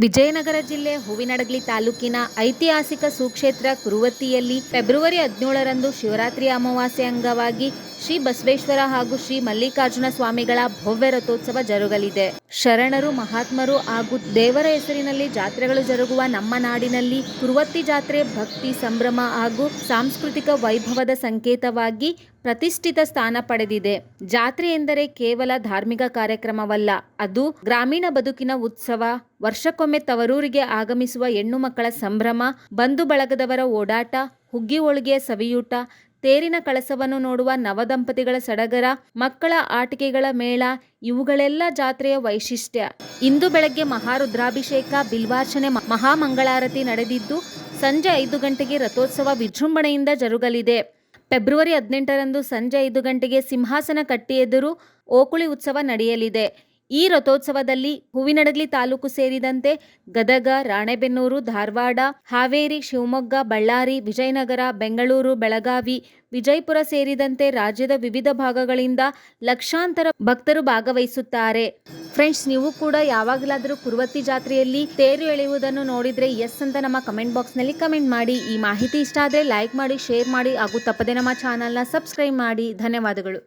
ವಿಜಯನಗರ ಜಿಲ್ಲೆ ಹೂವಿನಡಗಲಿ ತಾಲೂಕಿನ ಐತಿಹಾಸಿಕ ಸುಕ್ಷೇತ್ರ ಕುರುವತ್ತಿಯಲ್ಲಿ ಫೆಬ್ರವರಿ 17ರಂದು ಶಿವರಾತ್ರಿ ಅಮಾವಾಸ್ಯೆ ಅಂಗವಾಗಿ ಶ್ರೀ ಬಸವೇಶ್ವರ ಹಾಗೂ ಶ್ರೀ ಮಲ್ಲಿಕಾರ್ಜುನ ಸ್ವಾಮಿಗಳ ಭವ್ಯ ರಥೋತ್ಸವ ಜರುಗಲಿದೆ. ಶರಣರು, ಮಹಾತ್ಮರು ಹಾಗೂ ದೇವರ ಹೆಸರಿನಲ್ಲಿ ಜಾತ್ರೆಗಳು ಜರುಗುವ ನಮ್ಮ ನಾಡಿನಲ್ಲಿ ಕುರುವತ್ತಿ ಜಾತ್ರೆ ಭಕ್ತಿ, ಸಂಭ್ರಮ ಹಾಗೂ ಸಾಂಸ್ಕೃತಿಕ ವೈಭವದ ಸಂಕೇತವಾಗಿ ಪ್ರತಿಷ್ಠಿತ ಸ್ಥಾನ ಪಡೆದಿದೆ. ಜಾತ್ರೆ ಎಂದರೆ ಕೇವಲ ಧಾರ್ಮಿಕ ಕಾರ್ಯಕ್ರಮವಲ್ಲ, ಅದು ಗ್ರಾಮೀಣ ಬದುಕಿನ ಉತ್ಸವ. ವರ್ಷಕ್ಕೊಮ್ಮೆ ತವರೂರಿಗೆ ಆಗಮಿಸುವ ಹೆಣ್ಣು ಮಕ್ಕಳ ಸಂಭ್ರಮ, ಬಂಧು ಬಳಗದವರ ಓಡಾಟ, ಹುಗ್ಗಿ ಹೋಳಿಗೆಯ ಸವಿಯೂಟ, ತೇರಿನ ಕಳಸವನ್ನು ನೋಡುವ ನವದಂಪತಿಗಳ ಸಡಗರ, ಮಕ್ಕಳ ಆಟಿಕೆಗಳ ಮೇಳ ಇವುಗಳೆಲ್ಲ ಜಾತ್ರೆಯ ವೈಶಿಷ್ಟ್ಯ. ಇಂದು ಬೆಳಗ್ಗೆ ಮಹಾರುದ್ರಾಭಿಷೇಕ, ಬಿಲ್ವಾರ್ಚನೆ, ಮಹಾಮಂಗಳಾರತಿ ನಡೆದಿದ್ದು ಸಂಜೆ 5 ಗಂಟೆಗೆ ರಥೋತ್ಸವ ವಿಜೃಂಭಣೆಯಿಂದ ಜರುಗಲಿದೆ. ಫೆಬ್ರವರಿ 18ರಂದು ಸಂಜೆ 5 ಗಂಟೆಗೆ ಸಿಂಹಾಸನ ಕಟ್ಟಿ ಎದುರು ಓಕುಳಿ ಉತ್ಸವ ನಡೆಯಲಿದೆ. ಈ ರಥೋತ್ಸವದಲ್ಲಿ ಹೂವಿನಡಗಲಿ ತಾಲೂಕು ಸೇರಿದಂತೆ ಗದಗ, ರಾಣೆಬೆನ್ನೂರು, ಧಾರವಾಡ, ಹಾವೇರಿ, ಶಿವಮೊಗ್ಗ, ಬಳ್ಳಾರಿ, ವಿಜಯನಗರ, ಬೆಂಗಳೂರು, ಬೆಳಗಾವಿ, ವಿಜಯಪುರ ಸೇರಿದಂತೆ ರಾಜ್ಯದ ವಿವಿಧ ಭಾಗಗಳಿಂದ ಲಕ್ಷಾಂತರ ಭಕ್ತರು ಭಾಗವಹಿಸುತ್ತಾರೆ. ಫ್ರೆಂಡ್ಸ್, ನೀವು ಕೂಡ ಯಾವಾಗಲಾದರೂ ಕುರುವತ್ತಿ ಜಾತ್ರೆಯಲ್ಲಿ ತೇರು ಎಳೆಯುವುದನ್ನು ನೋಡಿದ್ರೆ ಎಸ್ ಅಂತ ನಮ್ಮ ಕಮೆಂಟ್ ಬಾಕ್ಸ್ನಲ್ಲಿ ಕಮೆಂಟ್ ಮಾಡಿ. ಈ ಮಾಹಿತಿ ಇಷ್ಟ ಆದರೆ ಲೈಕ್ ಮಾಡಿ, ಶೇರ್ ಮಾಡಿ ಹಾಗೂ ತಪ್ಪದೆ ನಮ್ಮ ಚಾನಲ್ನ ಸಬ್ಸ್ಕ್ರೈಬ್ ಮಾಡಿ. ಧನ್ಯವಾದಗಳು.